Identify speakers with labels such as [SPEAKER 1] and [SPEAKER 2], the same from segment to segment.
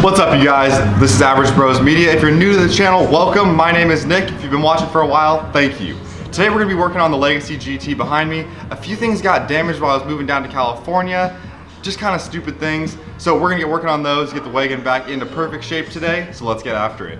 [SPEAKER 1] What's up, you guys? This is Average Bros Media. If you're new to the channel, welcome. My name is Nick. If you've been watching for a while, thank you. Today we're gonna be working on the Legacy GT behind me. A few things got damaged while I was moving down to California. Just kind of stupid things. So we're gonna get working on those, get the wagon back into perfect shape today. So let's get after it.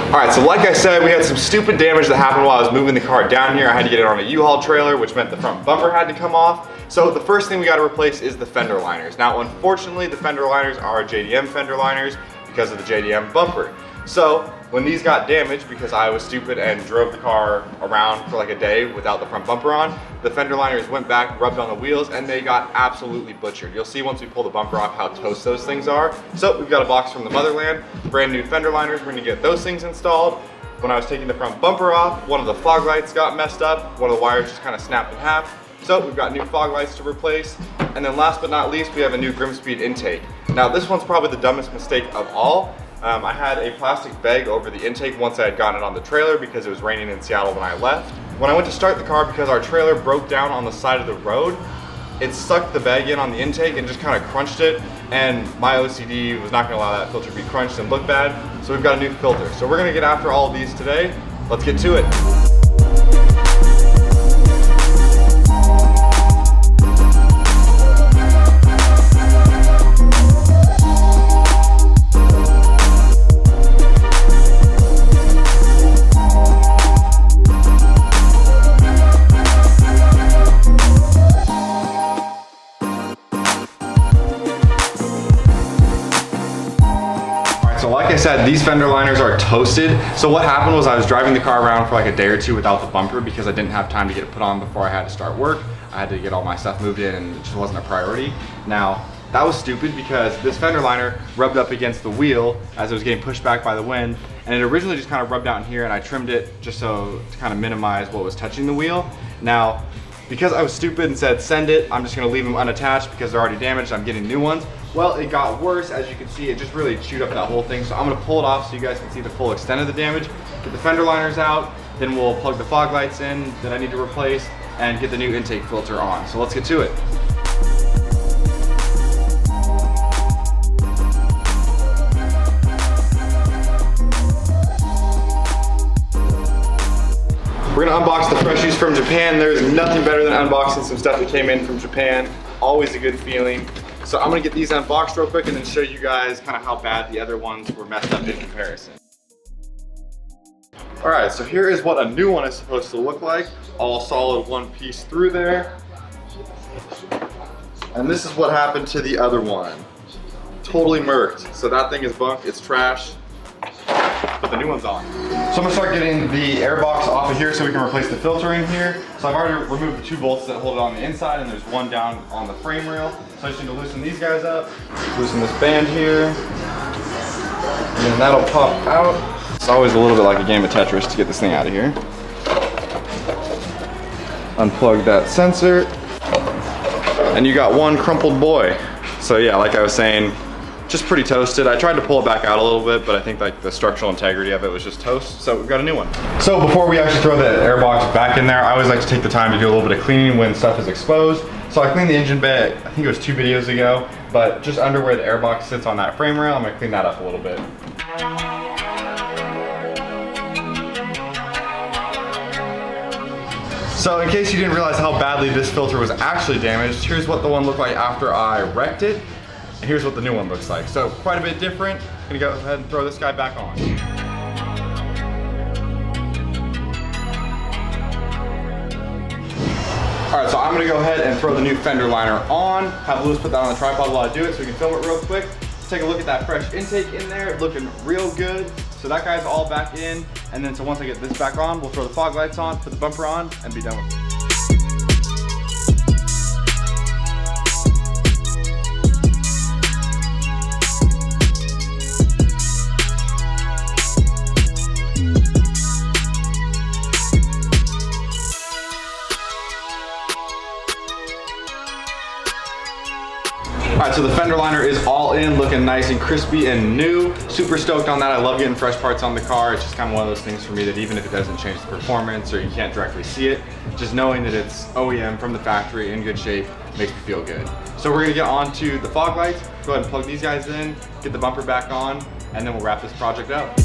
[SPEAKER 1] Alright, so like I said, we had some stupid damage that happened while I was moving the car down here. I had to get it on a U-Haul trailer, which meant the front bumper had to come off. So the first thing we got to replace is the fender liners. Now, unfortunately, the fender liners are JDM fender liners because of the JDM bumper. So when these got damaged, because I was stupid and drove the car around for like a day without the front bumper on, the fender liners went back, rubbed on the wheels, and they got absolutely butchered. You'll see once we pull the bumper off how toast those things are. So we've got a box from the motherland, brand new fender liners. We're gonna get those things installed. When I was taking the front bumper off, one of the fog lights got messed up. One of the wires just kind of snapped in half. So we've got new fog lights to replace. And then last but not least, we have a new Grimspeed intake. Now this one's probably the dumbest mistake of all. I had a plastic bag over the intake once I had gotten it on the trailer because it was raining in Seattle when I left. When I went to start the car, because our trailer broke down on the side of the road, it sucked the bag in on the intake and just kind of crunched it. And my OCD was not gonna allow that filter to be crunched and look bad. So we've got a new filter. So we're gonna get after all of these today. Let's get to it. Like I said, these fender liners are toasted. So what happened was I was driving the car around for like a day or two without the bumper because I didn't have time to get it put on before I had to start work. I had to get all my stuff moved in and it just wasn't a priority. Now, that was stupid because this fender liner rubbed up against the wheel as it was getting pushed back by the wind, and it originally just kind of rubbed out in here, and I trimmed it just so to kind of minimize what was touching the wheel. Now, because I was stupid and said send it, I'm just gonna leave them unattached because they're already damaged, I'm getting new ones. Well, it got worse. As you can see, it just really chewed up that whole thing. So I'm gonna pull it off so you guys can see the full extent of the damage, get the fender liners out, then we'll plug the fog lights in that I need to replace and get the new intake filter on. So let's get to it. We're gonna unbox the freshies from Japan. There's nothing better than unboxing some stuff that came in from Japan. Always a good feeling. So I'm gonna get these unboxed real quick and then show you guys kind of how bad the other ones were messed up in comparison. All right, so here is what a new one is supposed to look like. All solid one piece through there. And this is what happened to the other one. Totally murked. So that thing is bunk, it's trash. Put the new ones on. So I'm gonna start getting the air box off of here so we can replace the filter in here. So I've already removed the two bolts that hold it on the inside, and there's one down on the frame rail. So I just need to loosen these guys up, loosen this band here, and then that'll pop out. It's always a little bit like a game of Tetris to get this thing out of here. Unplug that sensor, and you got one crumpled boy. So yeah, like I was saying, just pretty toasted. I tried to pull it back out a little bit, but I think like the structural integrity of it was just toast. So we've got a new one. So before we actually throw the air box back in there, I always like to take the time to do a little bit of cleaning when stuff is exposed. So I cleaned the engine bay, I think it was 2 videos ago, but just under where the air box sits on that frame rail, I'm gonna clean that up a little bit. So in case you didn't realize how badly this filter was actually damaged, here's what the one looked like after I wrecked it. And here's what the new one looks like. So quite a bit different. Gonna go ahead and throw this guy back on. All right, so I'm gonna go ahead and throw the new fender liner on. Have Lewis put that on the tripod while I do it so we can film it real quick. Let's take a look at that fresh intake in there, looking real good. So that guy's all back in. And then so once I get this back on, we'll throw the fog lights on, put the bumper on, and be done with it. All right, so the fender liner is all in, looking nice and crispy and new. Super stoked on that. I love getting fresh parts on the car. It's just kind of one of those things for me that even if it doesn't change the performance or you can't directly see it, just knowing that it's OEM from the factory in good shape makes me feel good. So we're gonna get on to the fog lights, go ahead and plug these guys in, get the bumper back on, and then we'll wrap this project up.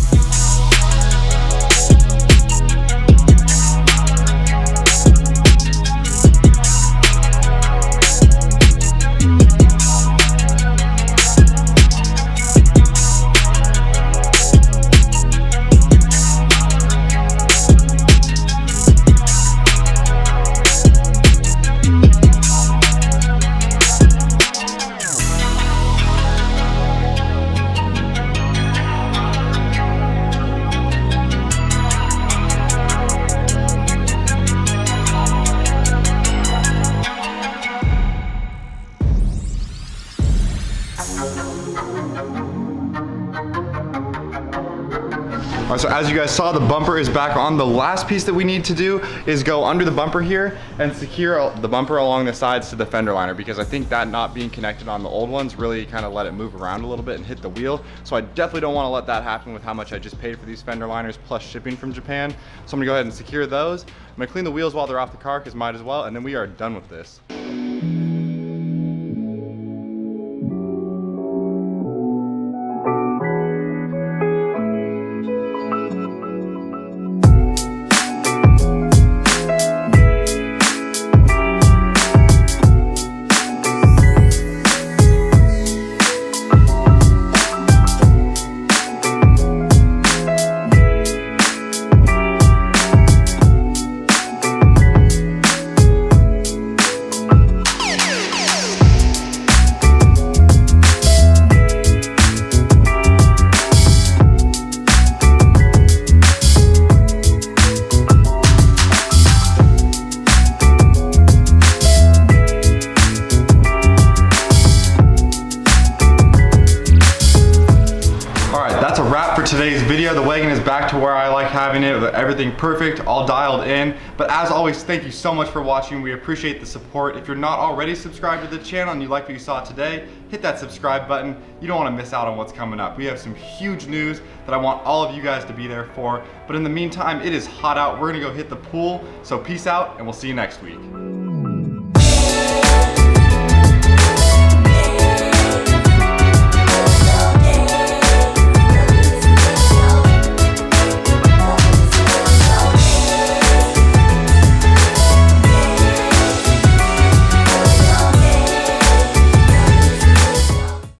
[SPEAKER 1] Alright, so as you guys saw, the bumper is back on. The last piece that we need to do is go under the bumper here and secure the bumper along the sides to the fender liner, because I think that not being connected on the old ones really kind of let it move around a little bit and hit the wheel. So I definitely don't want to let that happen with how much I just paid for these fender liners plus shipping from Japan. So I'm gonna go ahead and secure those. I'm gonna clean the wheels while they're off the car, because might as well, and then we are done with this. Today's video. The Wagon is back to where I like having it, with everything perfect, all dialed in. But as always, thank you so much for watching. We appreciate the support. If you're not already subscribed to the channel and you like what you saw today, hit that subscribe button. You don't want to miss out on what's coming up. We have some huge news that I want all of you guys to be there for. But in the meantime, it is hot out. We're gonna go hit the pool. So peace out, and we'll see you next week.